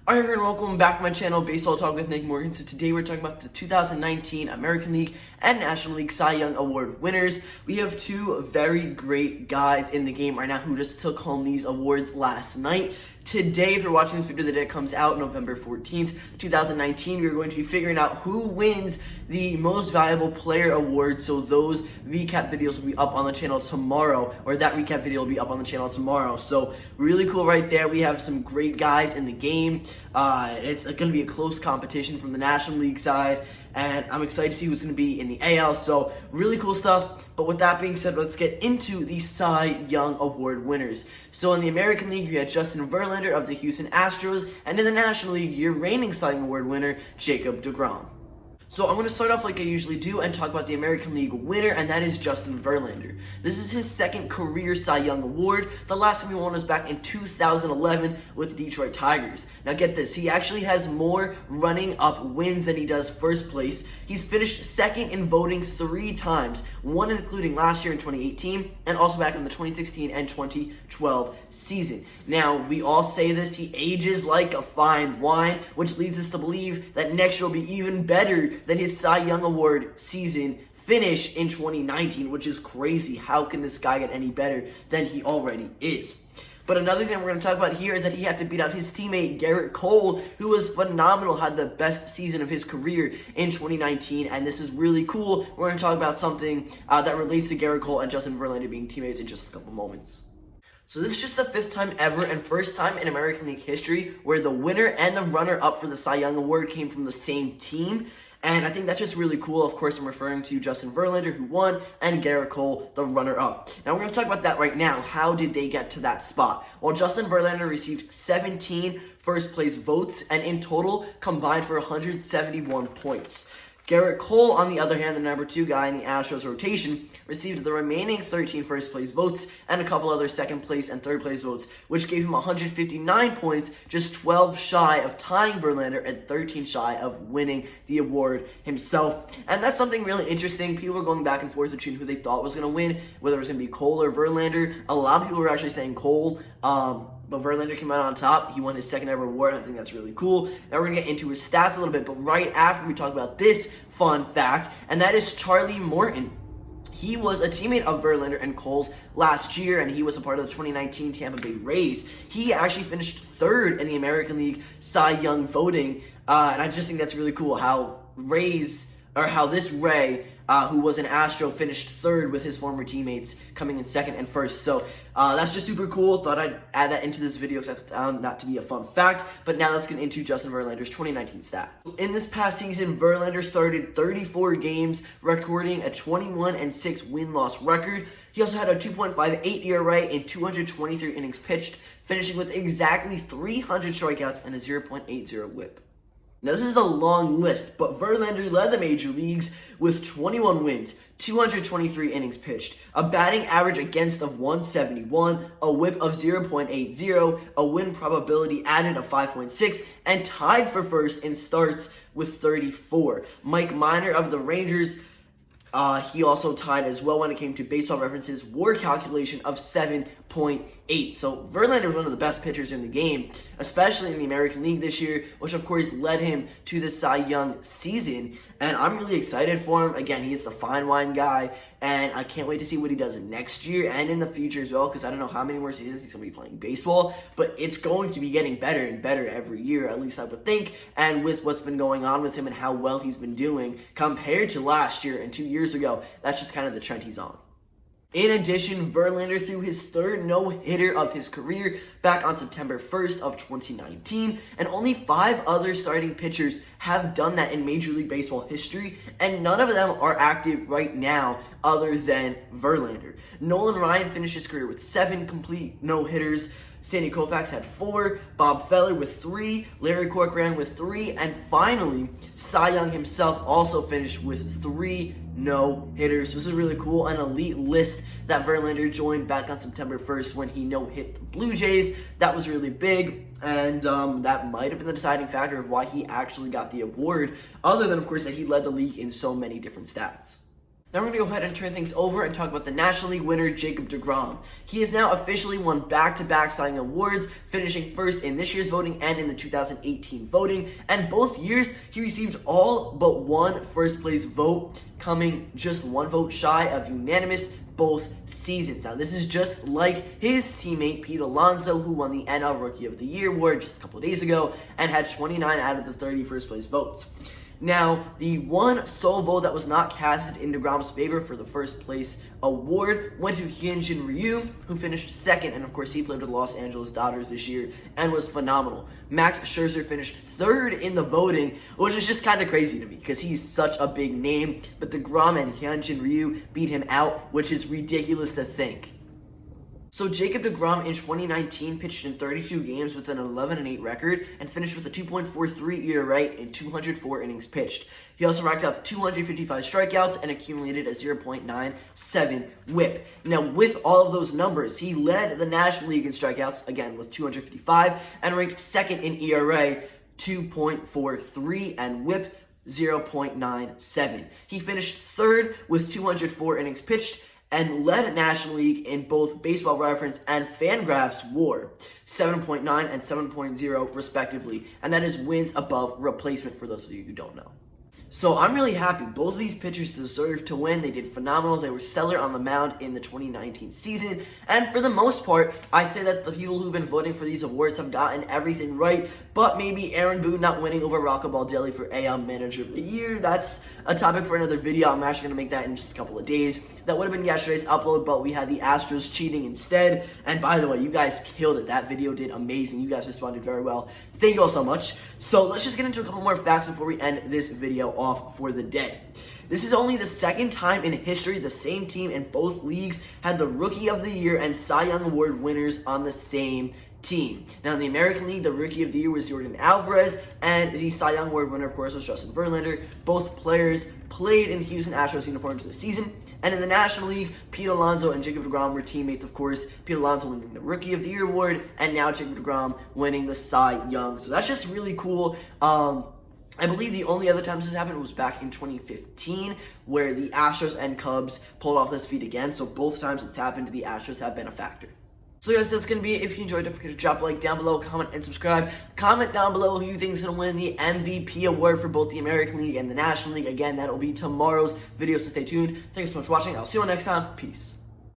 Alright everyone, welcome back to my channel, Baseball Talk with Nick Morgan. So today we're talking about the 2019 American League and National League Cy Young Award winners. We have two very great guys in the game right now who just took home these awards last night. Today, if you're watching this video the day it comes out, November 14th, 2019, we're going to be figuring out who wins the Most Valuable Player Award. So those recap videos will be up on the channel tomorrow, or that recap video will be up on the channel tomorrow. So really cool right there. We have some great guys in the game. It's going to be a close competition from the National League side, and I'm excited to see who's going to be in the AL. So really cool stuff. But with that being said, let's get into the Cy Young Award winners. So in the American League, we had Justin Verlander of the Houston Astros, and in the National League, your reigning Cy Young Award winner, Jacob deGrom. So I'm going to start off like I usually do and talk about the American League winner, and that is Justin Verlander. This is his second career Cy Young Award. The last time he won was back in 2011 with the Detroit Tigers. Now get this, he actually has more running up wins than he does first place. He's finished second in voting 3 times, one including last year in 2018 and also back in the 2016 and 2012 season. Now, we all say this, he ages like a fine wine, which leads us to believe that next year will be even better than his Cy Young Award season finish in 2019, which is crazy. How can this guy get any better than he already is? But another thing we're going to talk about here is that he had to beat out his teammate Gerrit Cole, who was phenomenal, had the best season of his career in 2019, and this is really cool. We're going to talk about something that relates to Gerrit Cole and Justin Verlander being teammates in just a couple moments. So this is just the 5th time ever and first time in American League history where the winner and the runner-up for the Cy Young Award came from the same team. And I think that's just really cool. Of course, I'm referring to Justin Verlander, who won, and Gerrit Cole, the runner-up. Now, we're going to talk about that right now. How did they get to that spot? Well, Justin Verlander received 17 first-place votes, and in total, combined for 171 points. Gerrit Cole, on the other hand, the number 2 guy in the Astros rotation, received the remaining 13 first-place votes and a couple other second-place and third-place votes, which gave him 159 points, just 12 shy of tying Verlander and 13 shy of winning the award himself. And that's something really interesting. People were going back and forth between who they thought was going to win, whether it was going to be Cole or Verlander. A lot of people were actually saying Cole, but Verlander came out on top. He won his second ever award. I think that's really cool. Now we're going to get into his stats a little bit, but right after we talk about this fun fact, and that is Charlie Morton. He was a teammate of Verlander and Cole's last year, and he was a part of the 2019 Tampa Bay Rays. He actually finished 3rd in the American League Cy Young voting, and I just think that's really cool how this Ray, who was an Astro, finished 3rd with his former teammates coming in 2nd and 1st. So that's just super cool. Thought I'd add that into this video because I found that to be a fun fact. But now let's get into Justin Verlander's 2019 stats. In this past season, Verlander started 34 games, recording a 21-6 win-loss record. He also had a 2.58 ERA in 223 innings pitched, finishing with exactly 300 strikeouts and a 0.80 whip. Now, this is a long list, but Verlander led the major leagues with 21 wins, 223 innings pitched, a batting average against of 171, a whip of 0.80, a win probability added of 5.6, and tied for first in starts with 34. Mike Minor of the Rangers, he also tied as well when it came to Baseball Reference's WAR calculation of 7.8. So Verlander was one of the best pitchers in the game, especially in the American League this year, which of course led him to the Cy Young season. And I'm really excited for him. Again, he's the fine wine guy, and I can't wait to see what he does next year and in the future as well, because I don't know how many more seasons he's going to be playing baseball, but it's going to be getting better and better every year, at least I would think. And with what's been going on with him and how well he's been doing compared to last year and 2 years ago, that's just kind of the trend he's on. In addition, Verlander threw his 3rd no-hitter of his career back on September 1st of 2019, and only 5 other starting pitchers have done that in Major League Baseball history, and none of them are active right now other than Verlander. Nolan Ryan finished his career with 7 complete no-hitters. Sandy Koufax had 4, Bob Feller with 3, Larry Corcoran with 3, and finally, Cy Young himself also finished with 3 no-hitters. This is really cool, an elite list that Verlander joined back on September 1st when he no-hit the Blue Jays. That was really big, and that might have been the deciding factor of why he actually got the award, other than, of course, that he led the league in so many different stats. Now we're going to go ahead and turn things over and talk about the National League winner, Jacob deGrom. He has now officially won back-to-back Cy Young awards, finishing first in this year's voting and in the 2018 voting. And both years, he received all but one first-place vote, coming just one vote shy of unanimous both seasons. Now, this is just like his teammate, Pete Alonso, who won the NL Rookie of the Year award just a couple of days ago and had 29 out of the 30 first-place votes. Now, the one sole vote that was not casted in deGrom's favor for the first place award went to Hyunjin Ryu, who finished second, and of course he played with the Los Angeles Dodgers this year and was phenomenal. Max Scherzer finished third in the voting, which is just kind of crazy to me because he's such a big name, but deGrom and Hyunjin Ryu beat him out, which is ridiculous to think. So Jacob deGrom in 2019 pitched in 32 games with an 11-8 record and finished with a 2.43 ERA in 204 innings pitched. He also racked up 255 strikeouts and accumulated a 0.97 whip. Now, with all of those numbers, he led the National League in strikeouts, again, with 255, and ranked second in ERA, 2.43, and whip, 0.97. He finished third with 204 innings pitched, and led National League in both Baseball Reference and Fangraphs WAR, 7.9 and 7.0 respectively, and that is wins above replacement for those of you who don't know. So I'm really happy. Both of these pitchers deserve to win. They did phenomenal. They were stellar on the mound in the 2019 season. And for the most part, I say that the people who've been voting for these awards have gotten everything right, but maybe Aaron Boone not winning over Rocco Baldelli for AL Manager of the Year. That's a topic for another video. I'm actually going to make that in just a couple of days. That would have been yesterday's upload, but we had the Astros cheating instead. And by the way, you guys killed it. That video did amazing. You guys responded very well. Thank you all so much. So let's just get into a couple more facts before we end this video off for the day. This is only the second time in history the same team in both leagues had the Rookie of the Year and Cy Young Award winners on the same team. Now, in the American League, the Rookie of the Year was Jordan Alvarez, and the Cy Young Award winner, of course, was Justin Verlander. Both players played in Houston Astros uniforms this season. And in the National League, Pete Alonso and Jacob deGrom were teammates, of course. Pete Alonso winning the Rookie of the Year award, and now Jacob deGrom winning the Cy Young. So that's just really cool. I believe the only other time this happened was back in 2015, where the Astros and Cubs pulled off this feat again. So both times it's happened, the Astros have been a factor. So guys, that's going to be it. If you enjoyed, don't forget to drop a like down below, comment, and subscribe. Comment down below who you think is going to win the MVP award for both the American League and the National League. Again, that will be tomorrow's video, so stay tuned. Thanks so much for watching. I'll see you all next time. Peace.